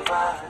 Ha?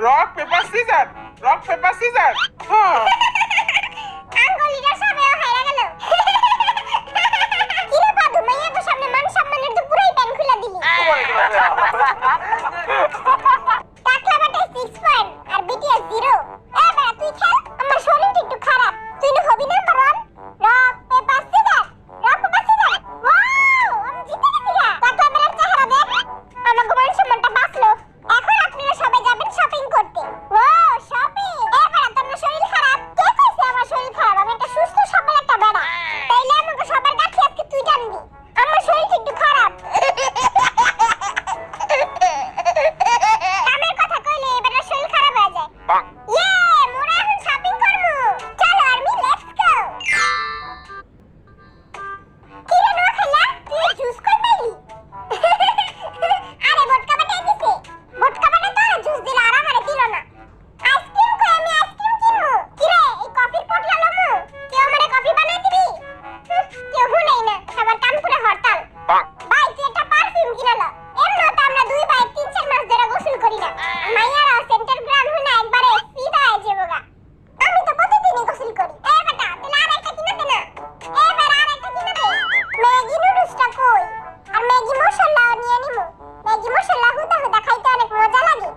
Rock paper scissor, rock paper caesar. হ্যাঁ আঙ্গুলিটা সবেও হাইরা গেল। কিরে পাদু মাইয়া তো সামনে মান সম্মানের তো পুরাই প্যান খুলে দিলি। টাকলা বাটে 6 পয়েন্ট আর বিটিএস 0। এ বেটা তুই খেল, আমার শরীরটা একটু খারাপ। তুই না হবি number 1 rock paper scissor, rock paper scissor. Wow আমি জিতে গেছি গা। টাকলা বেটার চেহারা দেখ, আমার মান সম্মানটা বাঁচলো। এখন আপনারা সবাই যাবেন শপিং করতে। Wow shopping. এ বেটা তোর না শরীর খারাপ? কে কইছে আমার শরীর খারাপ? আমি একটা সুস্থ সবল একটা বেটা। তাইলে আমাকে সবার কাছে আজকে তুই টানবি। আমার শরীরটা একটু খারাপ। কামের কথা কইলে এবারে শরীর খারাপ হয়ে যায়। ইয়ে মোরা এখন শপিং করব। চলো আর্মি লেটস গো। কি রে নোয়া খাইলা? তুই জুস কই পাইলি? আরে ভটকা বাটাই দিছে। ভটকা বাটা তো জুস দিলা আর আমারে দিল না। আইসক্রিম কই? আমি আইসক্রিম কিনবো। কি রে এই কফির পটলা লমু? কেউ আমারে কফি বানাই দিবি? কেউ হুনাই না, সবার কান পুরো হরতাল। ভাই তুই একটা পারফিউম কিনালা। এমনও তো আমরা দুই ভাই 3-4 মাস ধরে গোসল করি না। মাইয়ারা সেন্টার গ্রাম হুনা একবারে ফিদা হয়ে যাবোগা। আমি তো প্রতিদিনই গোসল করি। এ বেটা তাহলে আরেকটা কিনা দে না। এ বেটা আরেকটা কিনা দে। ম্যাগি নুডলসটা কই? আর ম্যাগি মশলাও নিয়ে নিমু। ম্যাগি মশলা হুদা হুদা খাইতে অনেক মজা লাগে।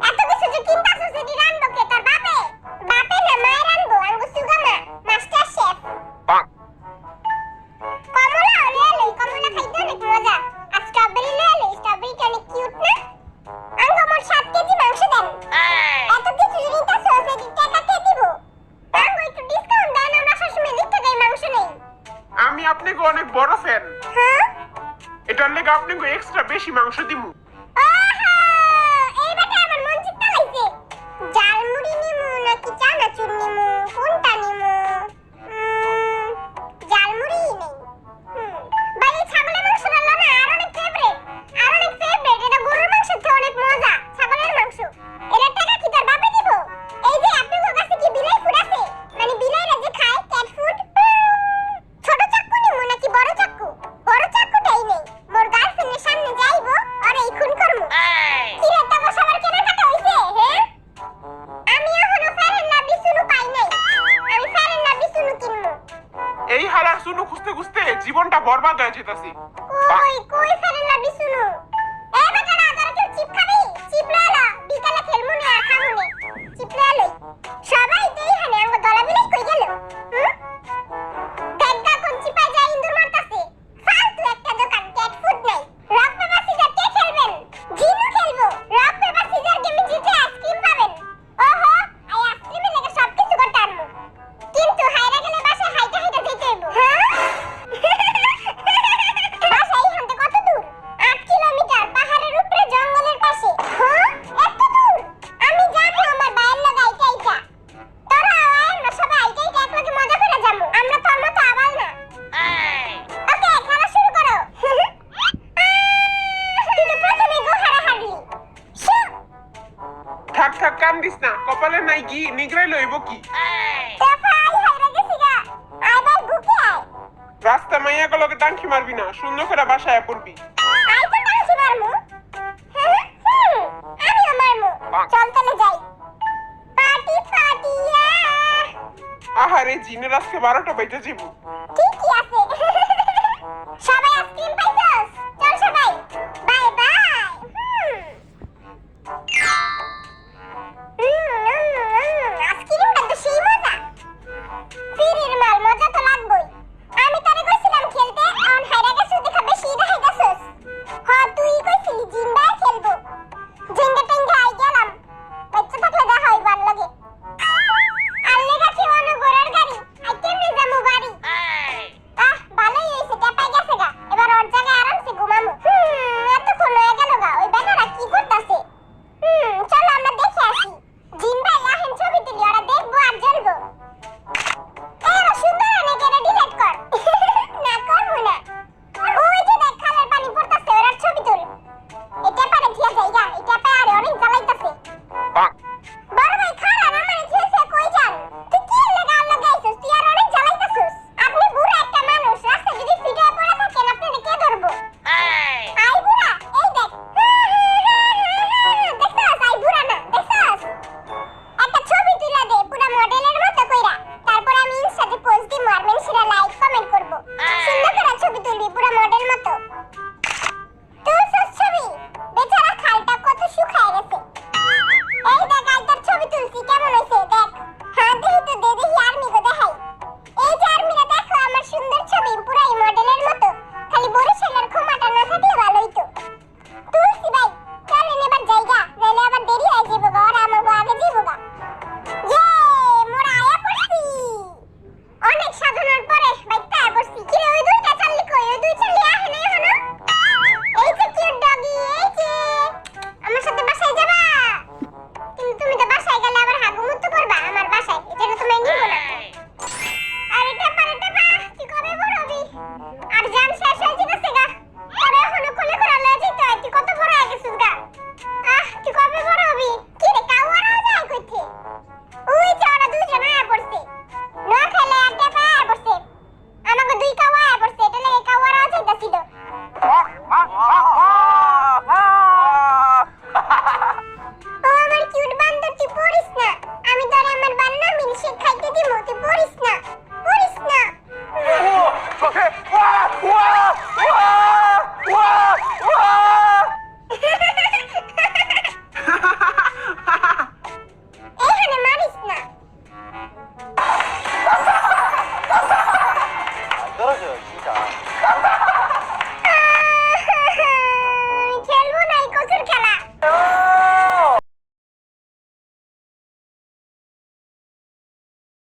এত কিছু যে কিনতাছস এটি রান্না কে তোর বাপে? বাপে না মায়ের রান্না আঙ্গু সুগামা মাস্টার শেফ। কমলা লয়ে লই, কমলা খাইতে অনেক মজা। আর স্ট্রবেরি লয়ে লই, স্ট্রবেরিটা অনেক কিউট না? আঙ্গু মোট 7 কেজি মাংস দেন। এত কিছু নিতাছস এটি টাকা কে দিব? আঙ্গু একটু ডিসকাউন্ট দেন, আমরা সবসময় নিতে যাই মাংস নেই। আমি আপনাকে অনেক বড় ফ্যান। হ্যাঁ এটার লেগে আপনাকে এক্সট্রা বেশি মাংস দিমু। আহা এই বেটা আমার মন চিত্তা লাইছে। জালমুড়ি নিমু নাকি চানাচুর নিমু? কোনটা নিমু? জালমুড়ি নেই। ভাই এই ছাগলের মাংস রান্না না আর অনেক ফেভারিট। আর অনেক ফেভারিট। এটা গরুর মাংসের চেয়ে অনেক মজা। ছাগলের মাংস। এর টাকা কি তোর বাপে দিব? এই যে আপনাদের কাছে কি বিলাই ফুড আছে? মানে বিলাইরা যে খায় ক্যাট ফুড? ছোট চাকু নিমু নাকি বড় চাকু? বড় চাকুটাই নেই। মোর গার্লফ্রেন্ডের সামনে যাইবো আর এই খুন করমু। কি রে তবে সবার কেনাকাটা হইছে? হ্যাঁ আমি এখনো ফেরেন লাভলি সুনু পাই নাই। আমি ফেরেন লাভলি সুনু কিনমু। এই হালার সুনু খুঁজতে খুঁজতে জীবনটা বরবাদ হয়ে যেতাছি। কই কই ফেরেন লাভলি সুনু? এ বেটা না তোরা কেউ চিপ খাবি? চিপ লয়ে লা, বিকালে খেলমু নে আর খামু নে। চিপ লয়ে লই। সবাই তো এইখানে আঙ্গ দলা বিলাই কই গেল? দেখা কোন চিপাই যায় ইন্দুর মারতাছে। ফালতু একটা দোকান ক্যাট ফুড নাই। রক পেপার সিজার কে খেলবেন? জিনু খেলবো। রক পেপার সিজার গেমে জিতে আইসক্রিম পাবেন। ওহো আই আইসক্রিমের লেগে সবকিছু করতে আনমু। কিন্তু হাইরা গেলে বাসায় হাইটা হাইটা যেতে হইব। হ্যাঁ বাসা এইখান থেকে কত দূর? 8 কিলোমিটার পাহাড়ের উপরে জঙ্গলের পাশে। হ্যাঁ এত দূর? আমি যাবো আমার বাইর লাগা আইটা আইটা। তোরা আয় না সবাই আইটা আইটা একলগে মজা করে যাবো। আমরা তোর মতো আবাল না। ওকে খেলা শুরু করো। তুই তো প্রথমে গোহারা হারলি। শু থাক থাক কান দিস না, কপালে নাই কি নিগড়াই লইব কি? দফা আই হাইরা গেছি গা। আয় ভাই গুকে আয়। রাস্তা মাইয়া গুলোকে টাঙ্কি মারবি না, সুন্দর করে বাসায় পড়বি। আই তো টানছি মারমু। আমিও মারমু। চল তাহলে যাই। পার্টি পার্টি আহারে জিনের আজকে 12টা বাইটা যাবো। কি